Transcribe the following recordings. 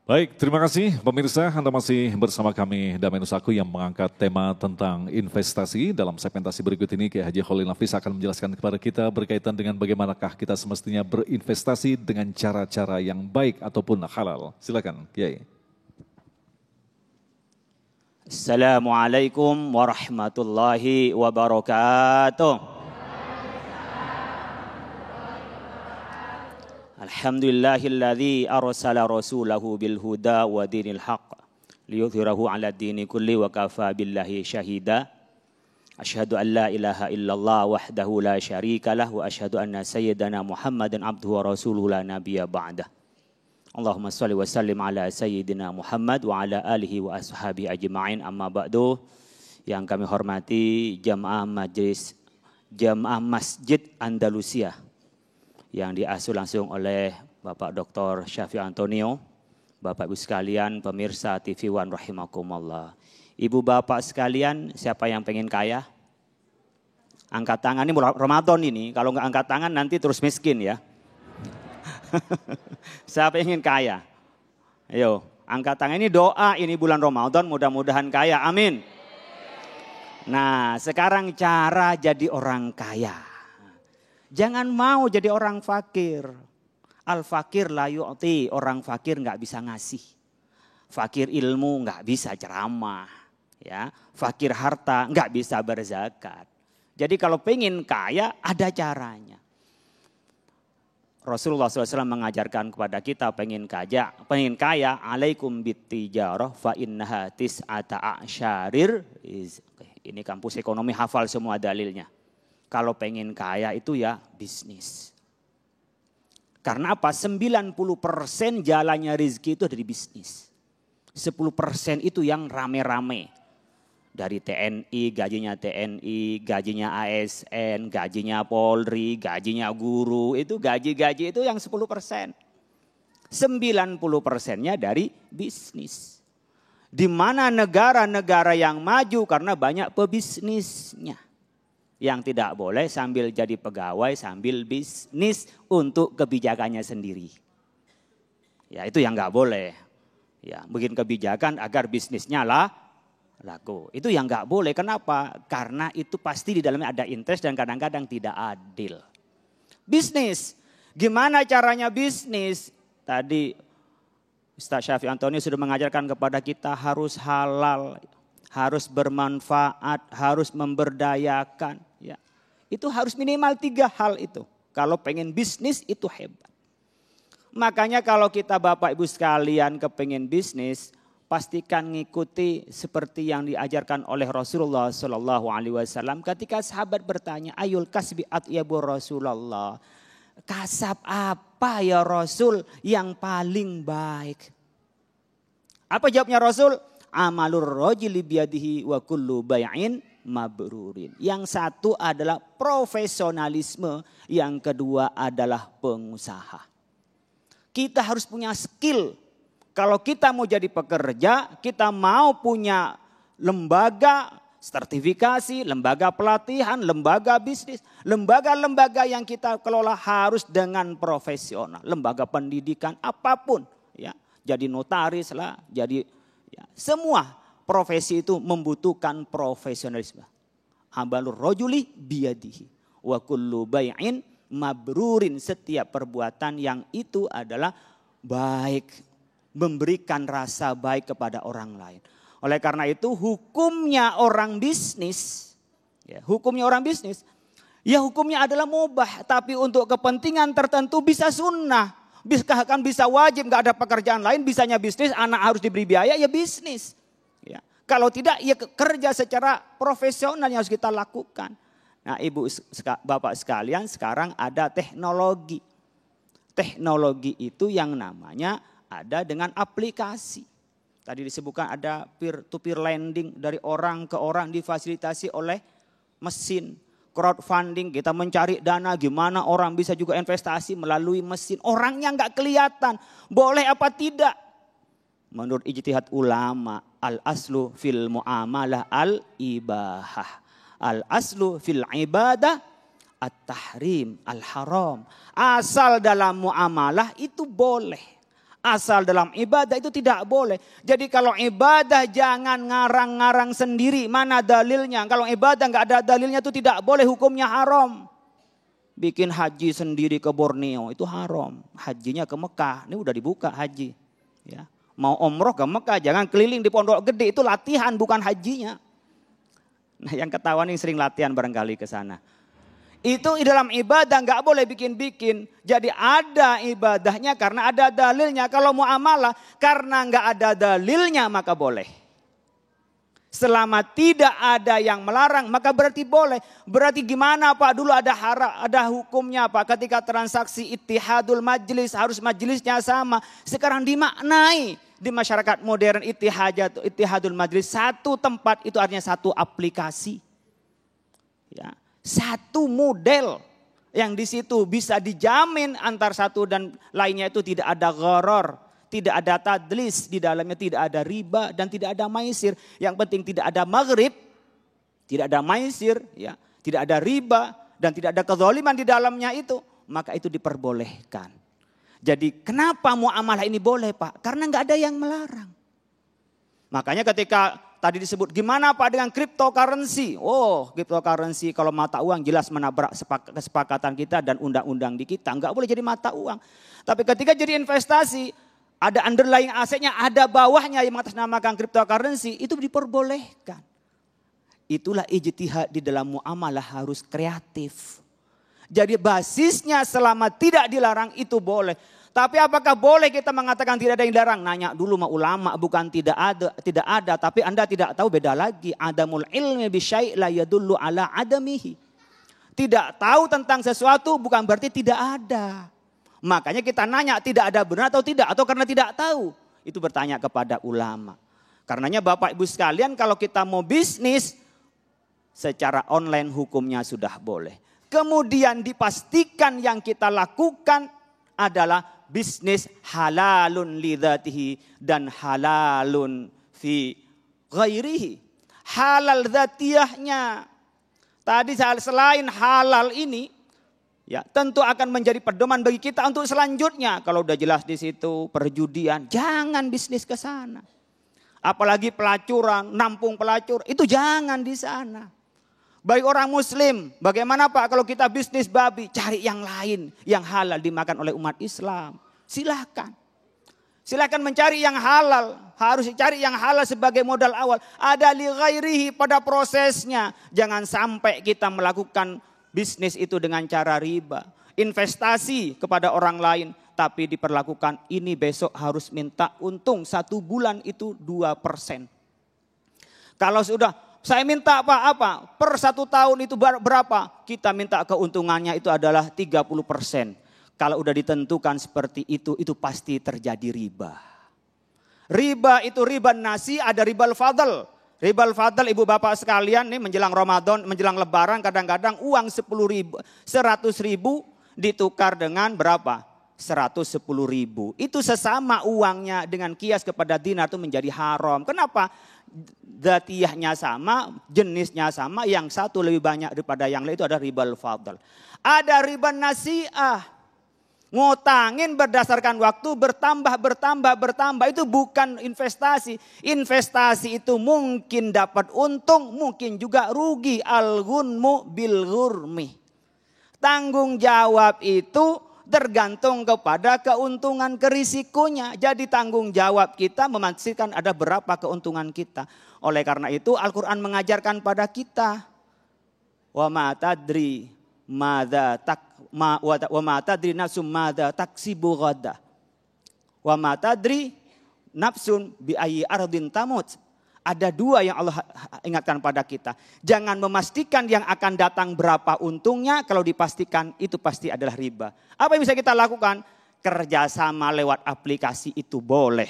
Baik, terima kasih pemirsa. Anda masih bersama kami Damai Nusaku yang mengangkat tema tentang investasi. Dalam segmentasi berikut ini, Kiai Haji Khalil Nafis akan menjelaskan kepada kita berkaitan dengan bagaimanakah kita semestinya berinvestasi dengan cara-cara yang baik ataupun halal. Silakan, Kiai. Assalamualaikum warahmatullahi wabarakatuh. Alhamdulillahilladzi arsala rasulahu bil huda wa dinil haqq liyudhhirahu 'ala dini kulli wa kafa billahi syahida. Asyhadu an la ilaha illallah wahdahu la syarika lah wa asyhadu anna sayyidana Muhammadan abduhu wa rasuluhu la nabiyya ba'dah. Allahumma shalli wa sallim ala sayyidina Muhammad wa ala alihi wa ashabihi ajma'in, amma ba'du. Yang kami hormati jamaah Masjid Andalusia yang diasuh langsung oleh Bapak Dr. Syafiq Antonio, Bapak Ibu sekalian, pemirsa TV One rahimakumullah. Ibu bapak sekalian, siapa yang pengen kaya? Angkat tangan, ini Ramadan ini, kalau nggak angkat tangan nanti terus miskin ya. Siapa yang ingin kaya? Ayo, angkat tangan, ini doa, ini bulan Ramadan mudah-mudahan kaya, amin. Nah, sekarang cara jadi orang kaya. Jangan mau jadi orang fakir. Al-fakir la yu'ti, orang fakir nggak bisa ngasih. Fakir ilmu nggak bisa ceramah. Ya, fakir harta nggak bisa berzakat. Jadi kalau pengen kaya ada caranya. Rasulullah SAW mengajarkan kepada kita pengen kaya, alaikum bittijarah fa innaha tis'ata a'syarir. Ini kampus ekonomi hafal semua dalilnya. Kalau pengen kaya itu ya bisnis. Karena apa? 90% jalannya rezeki itu dari bisnis. 10% itu yang rame-rame. Dari TNI, gajinya ASN, gajinya Polri, gajinya guru. Itu gaji-gaji itu yang 10%. 90%-nya dari bisnis. Di mana negara-negara yang maju karena banyak pebisnisnya. Yang tidak boleh sambil jadi pegawai, sambil bisnis untuk kebijakannya sendiri. Ya itu yang nggak boleh. Ya bikin kebijakan agar bisnisnya laku. Itu yang nggak boleh. Kenapa? Karena itu pasti di dalamnya ada interest dan kadang-kadang tidak adil. Bisnis. Gimana caranya bisnis? Tadi Ustaz Syafiq Antonio sudah mengajarkan kepada kita harus halal. Harus bermanfaat, harus memberdayakan. Ya. Itu harus minimal 3 hal itu. Kalau pengen bisnis itu hebat. Makanya kalau kita Bapak Ibu sekalian kepengen bisnis, pastikan ngikuti seperti yang diajarkan oleh Rasulullah SAW. Ketika sahabat bertanya, ayul kasbi atyabu Rasulullah. Kasab apa ya Rasul yang paling baik? Apa jawabnya Rasul? Amalur rajuli biyadihi wa kullu bai'in mabrurin. Yang satu adalah profesionalisme, yang kedua adalah pengusaha. Kita harus punya skill. Kalau kita mau jadi pekerja, kita mau punya lembaga sertifikasi, lembaga pelatihan, lembaga bisnis, lembaga-lembaga yang kita kelola harus dengan profesional, lembaga pendidikan apapun, ya. Jadi notaris lah, jadi ya, semua profesi itu membutuhkan profesionalisme. Amalur rajuli biyadihi wa kullu bai'in mabrurin, setiap perbuatan yang itu adalah baik, memberikan rasa baik kepada orang lain. Oleh karena itu hukumnya orang bisnis, ya, ya hukumnya adalah mubah, tapi untuk kepentingan tertentu bisa sunnah. Bahkan bisa wajib, nggak ada pekerjaan lain, bisanya bisnis, anak harus diberi biaya, ya bisnis. Ya. Kalau tidak, ya kerja secara profesional yang harus kita lakukan. Nah ibu bapak sekalian, sekarang ada teknologi. Teknologi itu yang namanya ada dengan aplikasi. Tadi disebutkan ada peer-to-peer lending, dari orang ke orang difasilitasi oleh mesin. Crowdfunding, kita mencari dana, gimana orang bisa juga investasi melalui mesin. Orangnya nggak kelihatan, boleh apa tidak? Menurut ijtihad ulama, al-aslu fil muamalah al-ibahah. Al-aslu fil ibadah at-tahrim, al-haram. Asal dalam muamalah itu boleh. Asal dalam ibadah itu tidak boleh. Jadi kalau ibadah jangan ngarang-ngarang sendiri. Mana dalilnya? Kalau ibadah nggak ada dalilnya itu tidak boleh, hukumnya haram. Bikin haji sendiri ke Borneo itu haram. Hajinya ke Mekah, ini udah dibuka haji. Ya. Mau umroh ke Mekah, jangan keliling di Pondok Gede, itu latihan bukan hajinya. Nah yang ketahuan yang sering latihan barangkali ke sana. Itu di dalam ibadah nggak boleh bikin-bikin. Jadi ada ibadahnya karena ada dalilnya. Kalau muamalah karena nggak ada dalilnya maka boleh. Selama tidak ada yang melarang maka berarti boleh. Berarti gimana Pak? Dulu ada hukumnya Pak. Ketika transaksi ittihadul majlis harus majlisnya sama. Sekarang dimaknai di masyarakat modern ittihadul majlis. Satu tempat itu artinya satu aplikasi. Ya. Satu model yang di situ bisa dijamin antar satu dan lainnya itu tidak ada gharar, tidak ada tadlis, di dalamnya tidak ada riba dan tidak ada maisir. Yang penting tidak ada maghrib, tidak ada maisir, ya, tidak ada riba dan tidak ada kezaliman di dalamnya itu, maka itu diperbolehkan. Jadi kenapa muamalah ini boleh Pak? Karena nggak ada yang melarang. Makanya ketika tadi disebut gimana Pak dengan cryptocurrency? Oh, cryptocurrency kalau mata uang jelas menabrak kesepakatan kita dan undang-undang di kita. Enggak boleh jadi mata uang. Tapi ketika jadi investasi, ada underlying asetnya, ada bawahnya yang mengatasnamakan cryptocurrency, itu diperbolehkan. Itulah ijtihad di dalam muamalah harus kreatif. Jadi basisnya selama tidak dilarang itu boleh. Tapi apakah boleh kita mengatakan tidak ada yang dilarang? Nanya dulu sama ulama, bukan tidak ada. Tapi Anda tidak tahu, beda lagi. Adamul ilmi bisyai' la yadullu ala adamihi. Tidak tahu tentang sesuatu bukan berarti tidak ada. Makanya kita nanya tidak ada benar atau tidak. Atau karena tidak tahu. Itu bertanya kepada ulama. Karenanya Bapak Ibu sekalian kalau kita mau bisnis secara online hukumnya sudah boleh. Kemudian dipastikan yang kita lakukan adalah bisnis halalun lidzatihi dan halalun fi ghairihi. Halal dzatiyahnya. Tadi selain halal ini ya tentu akan menjadi pedoman bagi kita untuk selanjutnya. Kalau udah jelas di situ perjudian, jangan bisnis ke sana. Apalagi pelacuran, nampung pelacur, itu jangan di sana. Bagi orang muslim, bagaimana Pak kalau kita bisnis babi? Cari yang lain, yang halal dimakan oleh umat Islam. Silakan. Silakan mencari yang halal. Harus cari yang halal sebagai modal awal. Ada li ghairihi pada prosesnya. Jangan sampai kita melakukan bisnis itu dengan cara riba. Investasi kepada orang lain. Tapi diperlakukan ini besok harus minta untung 1 bulan itu 2%. Kalau sudah saya minta apa? Per 1 tahun itu berapa? Kita minta keuntungannya itu adalah 30%. Kalau udah ditentukan seperti itu pasti terjadi riba. Riba itu riba nasi, ada riba al-fadl. Riba al-fadl ibu bapak sekalian nih menjelang Ramadan, menjelang lebaran kadang-kadang uang 100.000 ditukar dengan berapa? 110.000. Itu sesama uangnya dengan kias kepada dinar itu menjadi haram. Kenapa? Dzatiyahnya sama, jenisnya sama, yang satu lebih banyak daripada yang lain itu ada riba al-fadl. Ada riba nasi'ah. Ngutangin berdasarkan waktu bertambah itu bukan investasi. Investasi itu mungkin dapat untung, mungkin juga rugi. Al-ghunmu bil ghurmi. Tanggung jawab itu tergantung kepada keuntungan kerisikonya. Jadi tanggung jawab kita memastikan ada berapa keuntungan kita. Oleh karena itu Al-Quran mengajarkan pada kita. Wa ma tadri madza wa ma tadri nafsum madza taksibu ghada. Wa ma tadri nafsun bi ayyi ardin tamut. Ada 2 yang Allah ingatkan pada kita. Jangan memastikan yang akan datang berapa untungnya. Kalau dipastikan itu pasti adalah riba. Apa yang bisa kita lakukan? Kerjasama lewat aplikasi itu boleh.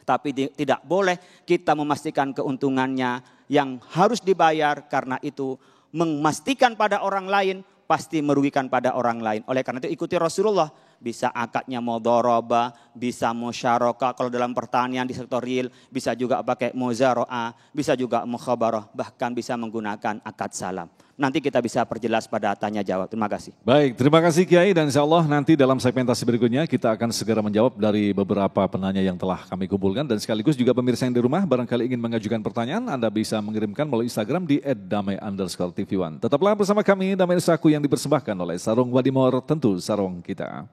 Tapi tidak boleh kita memastikan keuntungannya yang harus dibayar. Karena itu memastikan pada orang lain pasti merugikan pada orang lain. Oleh karena itu ikuti Rasulullah. bisa akadnya mudharabah, bisa musyarakah kalau dalam pertanian di sektor real, bisa juga pakai muzara'ah, bisa juga mukhabarah, bahkan bisa menggunakan akad salam. Nanti kita bisa perjelas pada tanya jawab. Terima kasih. Baik, terima kasih Kiai dan insya Allah nanti dalam segmentasi berikutnya kita akan segera menjawab dari beberapa penanya yang telah kami kumpulkan dan sekaligus juga pemirsa yang di rumah barangkali ingin mengajukan pertanyaan Anda bisa mengirimkan melalui Instagram di @damai_tv1. Tetaplah bersama kami Damai Nusaku yang dipersembahkan oleh Sarung Wadimor, tentu sarung kita.